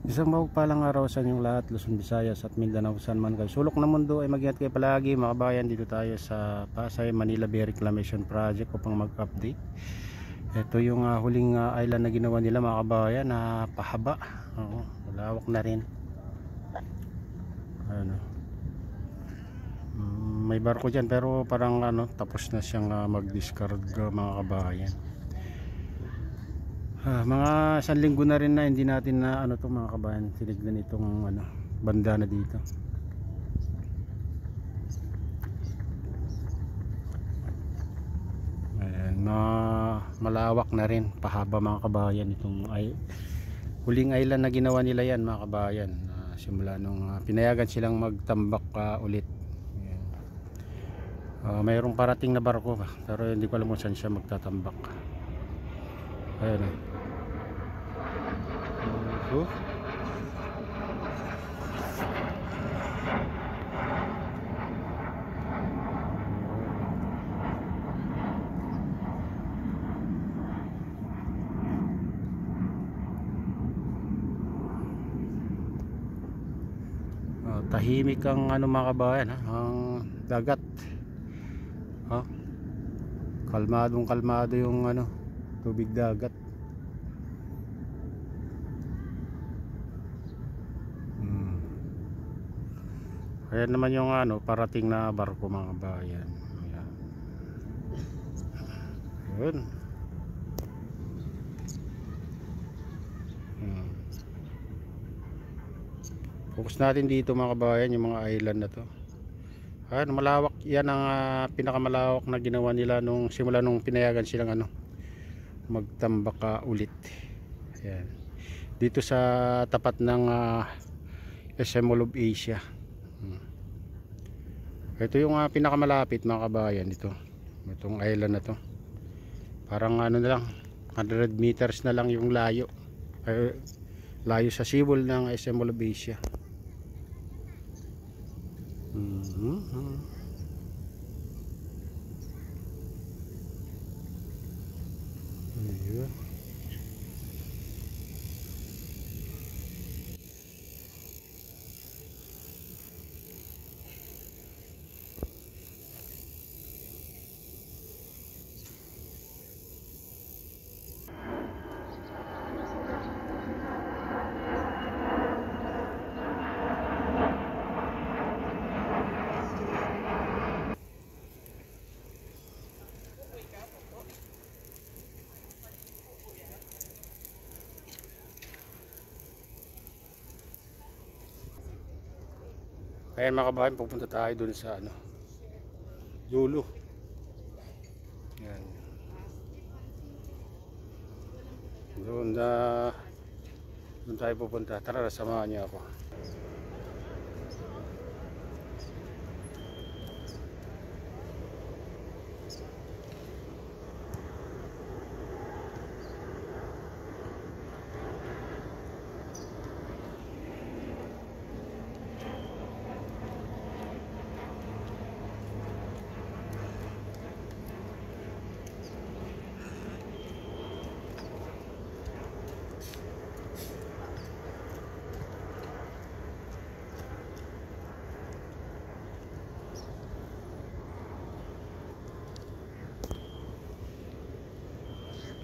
Isang mapagpalang araw sa inyong lahat, Luzon, Visayas at Mindanao, saan man kayo sulok ng mundo. Ay mag-ingat kayo palagi mga kabayan. Dito tayo sa Pasay Manila Bay Reclamation Project upang mag-update. Ito yung huling island na ginawa nila mga kabayan, na pahaba. Oo, malawak na rin. Ano, may barko dyan pero parang tapos na siyang mag-discard mga kabayan. Mga 1 linggo na rin na hindi natin na to mga kabayan, tinignan itong banda na dito. Ayan, malawak na rin, pahaba mga kabayan itong huling island na ginawa nila yan mga kabayan. Simula nung pinayagan silang magtambak ulit. Mayroong parating na barko pero hindi ko alam kung saan siya magtatambak. Ayan tahimik ang mga kabayan, ang dagat. Kalmado yung tubig dagat. Ayan naman yung parating na barko mga kabayan. Ayan. Focus natin dito mga kabayan, yung mga island na to. Malawak yan, ang pinakamalawak na ginawa nila nung simula nung pinayagan silang magtambak ulit. Ayan. Dito sa tapat ng SM Mall of Asia. Ito yung pinakamalapit mga kabayan, itong island na to. Parang na lang 100 meters na lang yung layo. Layo sa seawall ng SM Mall of Asia. Ayun. Ayan mga kabayan, pupunta tayo dun sa Yolo. Ayan. Doon tayo pupunta. Tara, samahan niyo ako.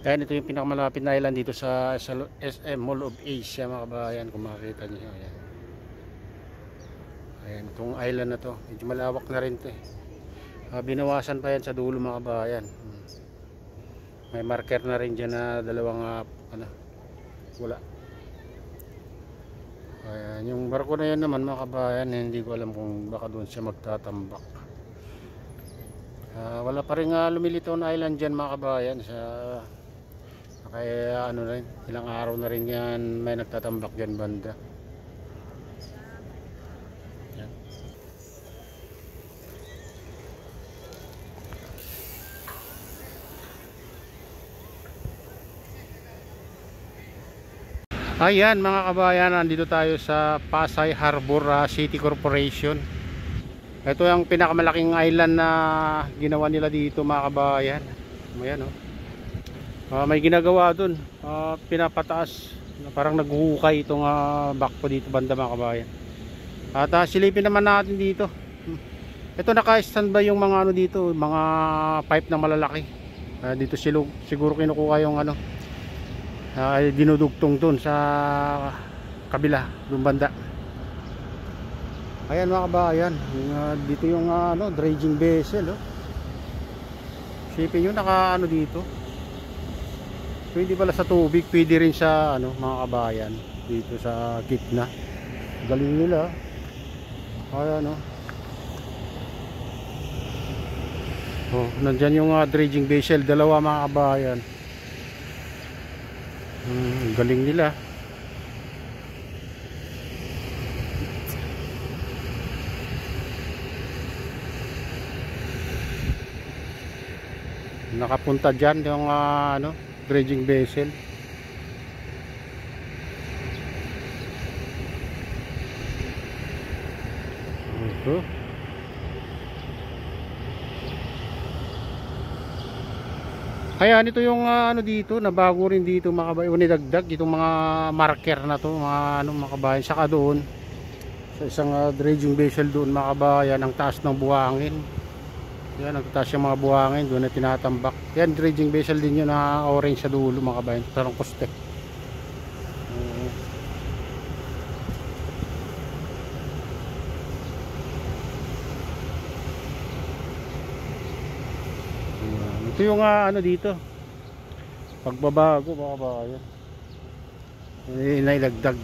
Ayan, ito yung pinakamalapit na island dito sa SM Mall of Asia mga kabayan, kung makikita nyo. Ayan. Ayan, itong island na to, medyo malawak na rin ito binawasan pa yan sa dulo mga kabayan. May marker na rin dyan na dalawang wala. Ayan, yung barko na yan naman mga kabayan, hindi ko alam kung baka doon siya magtatambak. Wala pa rin lumilitaw na island dyan mga kabayan. Kaya rin, ilang araw na rin yan may nagtatambak dyan banda. Yan. Ayan mga kabayan, nandito tayo sa Pasay Harbor City Corporation. Ito yung pinakamalaking island na ginawa nila dito mga kabayan. Ayan may ginagawa dun, pinapataas Parang naghuhukay itong bakpo dito banda mga kabayan. At silipin naman natin dito. Ito naka-standby yung mga ano dito, mga pipe na malalaki. Dito siguro kinukuha yung ano, dinudugtong dun sa kabila, dun banda. Ayan mga kabayan, dito yung ano, dredging vessel. Sipin nyo naka ano dito. Pwede pala sa tubig, pwede rin sa ano mga kabayan, dito sa gitna. Galing nila. Ayan nandyan yung dredging vessel, dalawa mga kabayan. Galing nila. Nakapunta dyan yung ano, dredging vessel. Kaya ito yung ano dito, nabago rin dito mga kabayan, unidagdag itong mga marker na to, mga ano mga kabayan. Saka doon sa isang dredging vessel doon mga kabayan, ang taas ng buhangin. Yan, nagtataas yung mga buhangin doon na tinatambak. Yan, dredging vessel din yun na orange sa dulo mga kabayan, parang poste. Ito yung ano dito, pagbabago mga kabayan, nailagdag.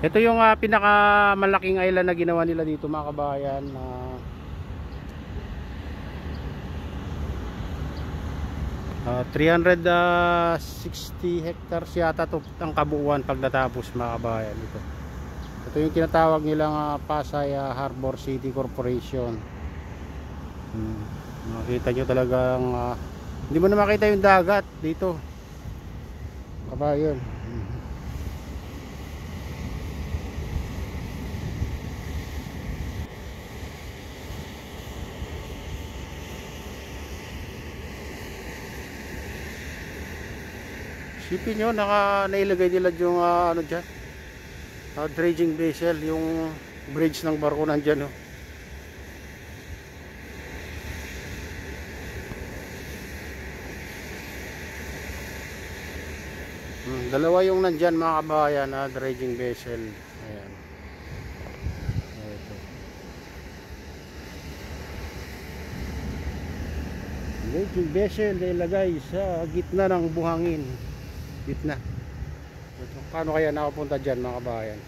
Ito yung pinakamalaking island na ginawa nila dito mga kabayan. 360 hectares yata to ang kabuuan pag natapos mga kabayan. Ito yung tinatawag nilang Pasay Harbor City Corporation. Makita nyo talagang hindi mo na makita yung dagat dito kabayan. Sipin nyo, nailagay nila yung ano dyan, dredging vessel, yung bridge ng barko nandyan. Dalawa yung nandyan mga kabayan, dredging vessel. Ayan. Ito. Dredging vessel na ilagay sa gitna ng buhangin. Gitna. Paano kaya nakapunta dyan mga kabayan?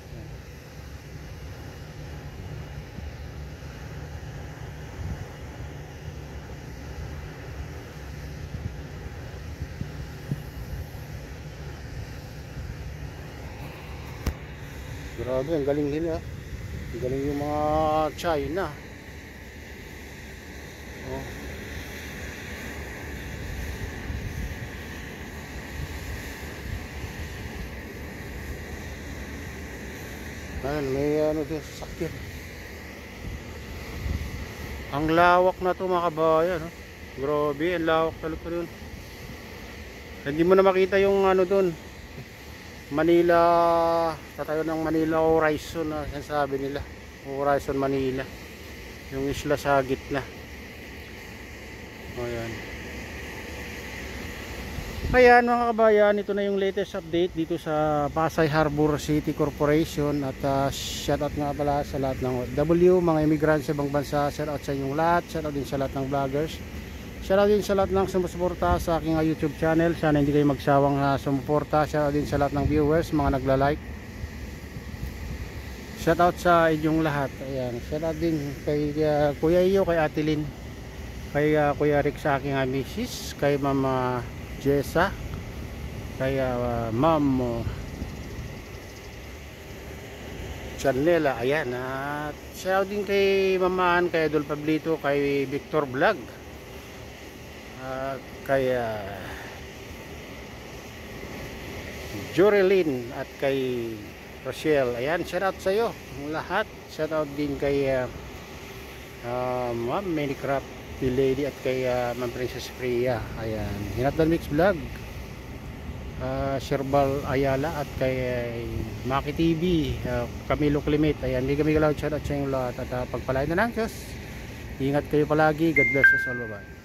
Grabe, ang galing nila. Ang galing yung mga China. May ano doon, sasakyan. Ang lawak na to mga kabayan. Grabe, ang lawak talaga doon. Hindi mo na makita yung ano doon, Manila, tatayo ng Manila Horizon na sinasabi nila, Horizon Manila, yung isla sa gitna. Ayan. Ayan mga kabayan, ito na yung latest update dito sa Pasay Harbor City Corporation. At shoutout nga pala sa lahat ng OFW, mga immigrant sa ibang bansa. Shoutout sa inyong lahat, shoutout din sa lahat ng vloggers, shoutout din sa lahat ng sumusuporta sa aking YouTube channel. Sana hindi kayo magsawang sumuporta. Shoutout din sa lahat ng viewers, mga nagla-like. Shoutout sa inyong lahat. Ayan, shoutout din kay Kuya Iyo, kay Ate Lynn, kay Kuya Rick sa aking misis, kay Mama Jessa, kay Ma'am Chanela, ayan. At shout din kay Mamahan, kay Idol Pablito, kay Victor Vlog, at kay Jorelyn, at kay Rochelle. Ayan, shout out sa iyo lahat. Shout out din kay Ma'am Minecraft the Lady, at kay Ma'am Princess Priya. Ayan, Hinatdan Mix Vlog, Sherbal Ayala, at kay Maki TV, Camilo Climate. Ayan, hindi kami galaw, shout out sa inyong lahat, at pagpalain na ng Diyos. Ingat kayo palagi. God bless us all. Bye.